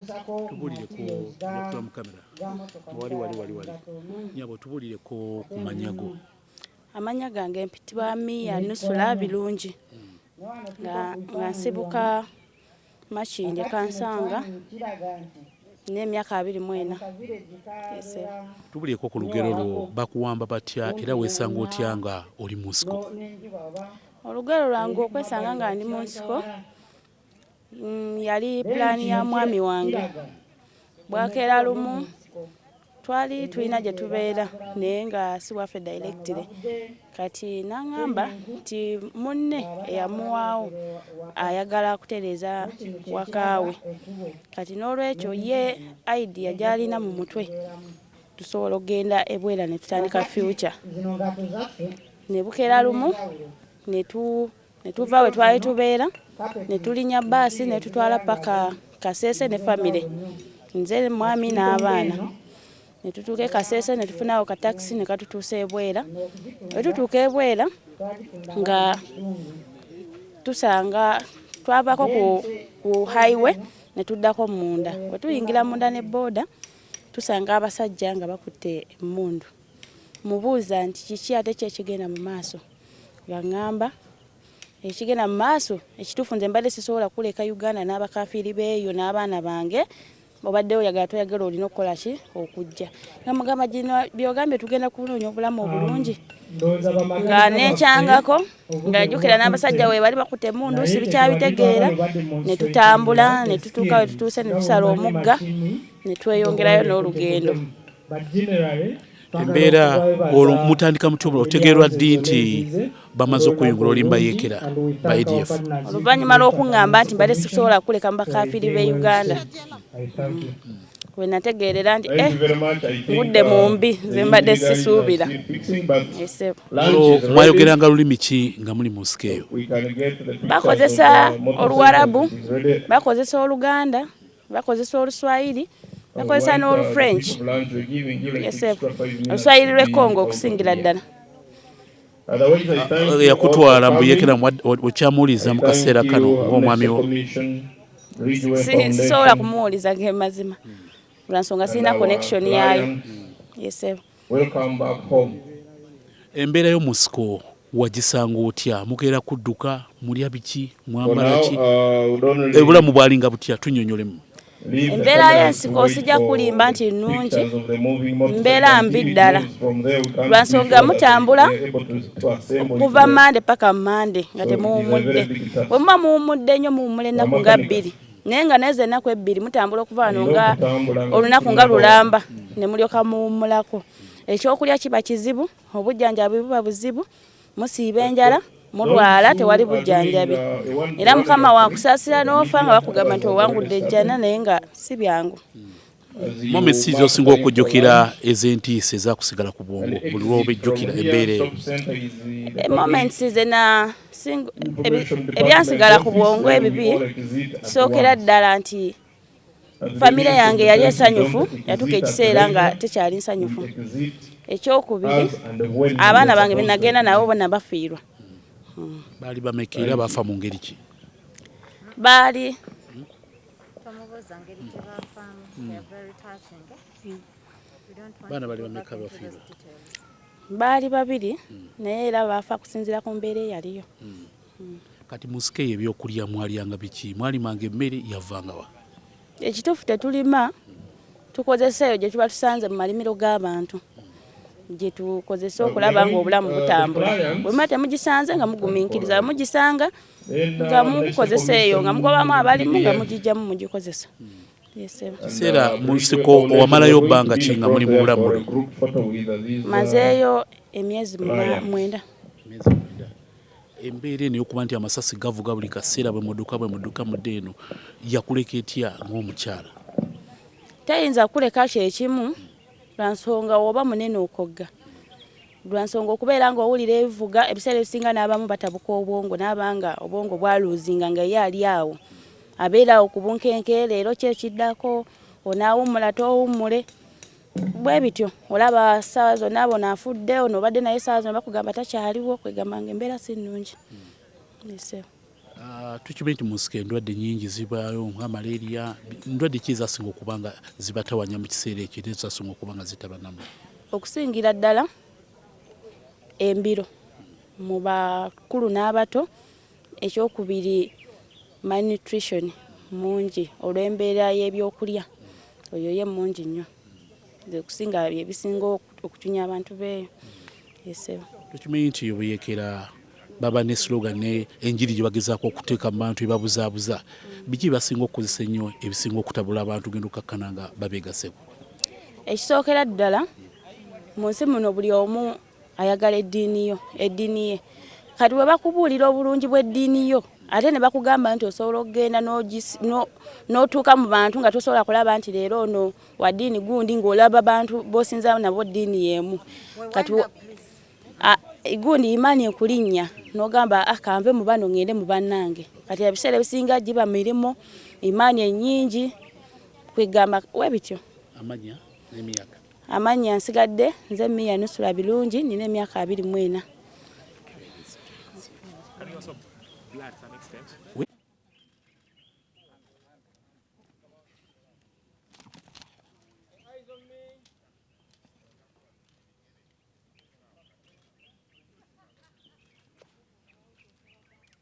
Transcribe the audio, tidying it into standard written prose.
Tubulireko bakula mu kamera wali nyabo tubulireko ku manyago. Amanya gange mpitibwa Mia Nusula Birungi nga nsibuka Makindye Kansanga n'emyaka 24. Tubulireko ku lugero lwo bakuwamba batya era weesanga otya nga oli mu nsiko? Olugero lwange okwesanga nga ndi mu nsiko yali pulaani ya mwami wange. Bwakeera lumu twali tulina gye tubeera naye nga si waffe directly. Kati n'aŋŋamba nti munne eyamuwaawo ayagala kutereeza wakaawe. Kati n'olwekyo ye idea gy'alina mu mutwe tusobola okugenda ebwera ne tutandika future. Ne bukeera lumu ne tuva we twali tubeera ne tulinya bbaasi ne tutwala paka Kasese ne family. Nze mwami n'abaana. Ne tutuuka e Kasese ne tufunawo ka taxi ne katutuusa ebwera. We tutuuka ebwera nga tusanga twavaako ku highway ne tuddako munda. We tuyingira munda ne boda tusanga abasajja nga bakutte emmundu. Mubuuza nti kiki ate kye kigenda mu maaso? Yaŋŋamba ekigenda mu maaso ekituufu nze mbadde sisobola kuleka Uganda n'abakafiiri beeyo n'abaana bange. Obaddeyo oyagala toyagala olina okukola ki okujja. Nga mugamba byogambye tugenda kunoonya obulamu obulungi. Nga neekyangako nga yajjukira n'abasajja we bali bakutte emmundu si bikyabitegeera. Ne tutambula ne tutuuka we tutuuse ne tusala omugga ne tweyongerayo n'olugendo. Embeera olwo mutandika mutyo otegeerwa ddi nti bamaze okuyungula olimba yeekera ba ADF? Oluvannyuma lw'okuŋŋamba nti mbadde sisobola kuleka mu bakafiiri b'e Uganda. We nategeerera nti ngudde mu mbi nze mbadde sisuubira. Mwayogeranga lulimi ki nga muli mu nsiko eyo? Bakozesa Oluwarabu, bakozesa Oluganda, bakozesa Oluswayiri, bakozesa n'Olufrench. Oluswayiri lw'e Congo okusingira ddala. Yakutwala mbuyekera okyamuwuliza mu kaseera kano ng'omwami wo? Sisobola kumuwuliza ng'emazima lwansonga sirina connection yaayo. Embeera y'omu nsiko wagisanga otya? Mukeera kudduka, mulya biki, mwambala ki? Obulamu bwalinga butya? Tunnyonnyolemu. Embeera y'ensiko sijja kulimba nti nnungi, mbeera mbi ddala. Lwansonga mutambula okuva Mande paka Mande nga temuwummudde. Bwe muba muwummudde nnyo muwummula ennaku nga 2. Naye nga neze ennaku 2 mutambula okuva wano nga olunaku nga lulamba ne mulyoka muwummulako. Ekyokulya kiba kizibu, obujjanjabi buba buzibu, musiiba enjala, mulwala tewali bujjanjabi. Era Mukama waakusaasira n'ofa nga bakugamba nti owangudde ejjana naye nga si byangu. Moments ki z'osinga okujjukira ez'entiisa ezaakusigala ku bwongo buli lw'obijjukira embeera eyo? Moments ebyansigala ku bwongo ebibi kisookera ddala nti famire yange yali esanyufu, yatuuka ekiseera nga tekyali nsanyufu. Ekyokubiri abaana bange be nagenda nabo bonna bafiirwa. Baali bamekeera bafa mu ngeri ki? Baali baana bali bameka bafiirwa? Baali 2 naye era baafa kusinziira ku mbeera eyaliyo. Kati mu nsiko eyo ebyokulya mwalyanga biki? Mwalimanga emmere yavanga wa? Ekituufu tetulima, tukozesa eyo gye tuba tusanze mu malimiro g'abantu gye tukozesa okulaba ng'obulamu butambula. Bwe muba temugisanze nga mugumiikiriza, mugisanga nga mukozesa eyo nga mugobamu abalimu nga mugijjamu mugikozesa. Kiseera mu nsiko owamalayo bbanga ki nga muli mu bulamu buno? Mazeeyo emyezi 9. Embeera eno y'okuba nti amasasi gavuga buli kaseera bwe mudduka mudde eno yakuleka etya ng'omukyala? Tayinza kuleka kyekimu lwansonga oba munene okogga. Lwansonga okubeera ng'owulira ebivuga ebiseera ebisinga n'abamu batabuka obwongo n'abanga obwongo bwaluuzinga nga ye ali awo. Abeera okubunkenke leero ki ekiddako onaawummula toowummule. Bwe bityo olaba ssaawa zonna abona afudde ono obadde naye ssaawa zonna bakugamba takyaliwo kwegamba nga embeera si nnungi. Tukimanyi nti mu nsiko endwadde nnyingi zibaayo nga malaria, ndwadde ki ezasinga okuba nga zibatawanya mu kiseera ekyo era ezasinga okuba nga zitabanamu? Okusingira ddala embiro mu bakulu n'abato, ekyokubiri malnutrition mungi olw'embeera y'ebyokulya, oyo ye mungi nnyo okusinga ebisinga okutunya abantu beeyo. Tukimanyi nti obuyeekera baba ne slogan ne enjiri gye bagezaako okuteeka mu bantu ebabuzaabuza, biki basinga okukozesa ennyo ebisinga okutabula abantu genda okkakkana nga babeegaseko? Ekisookera ddala mu nsi muno buli omu ayagala eddiini ye. Kati bwe bakubuulira obulungi bw'eddiini yo ate ne bakugamba nti osobola okugenda n'otuuka mu bantu nga tosobola kulaba nti leero ono wa ddiini gundi ng'olaba bantu b'osinza nabo ddiini y'emu. Kati gundi imaani ekulinnya n'ogamba kanve mu bano ngende mu bannange. Kati ebiseera ebisinga giba mirimu, imaani ennyingi kwegamba webityo. Amanya n'emyaka? Amanya nsigadde nze Mia Nusula Birungi, nina emyaka 24.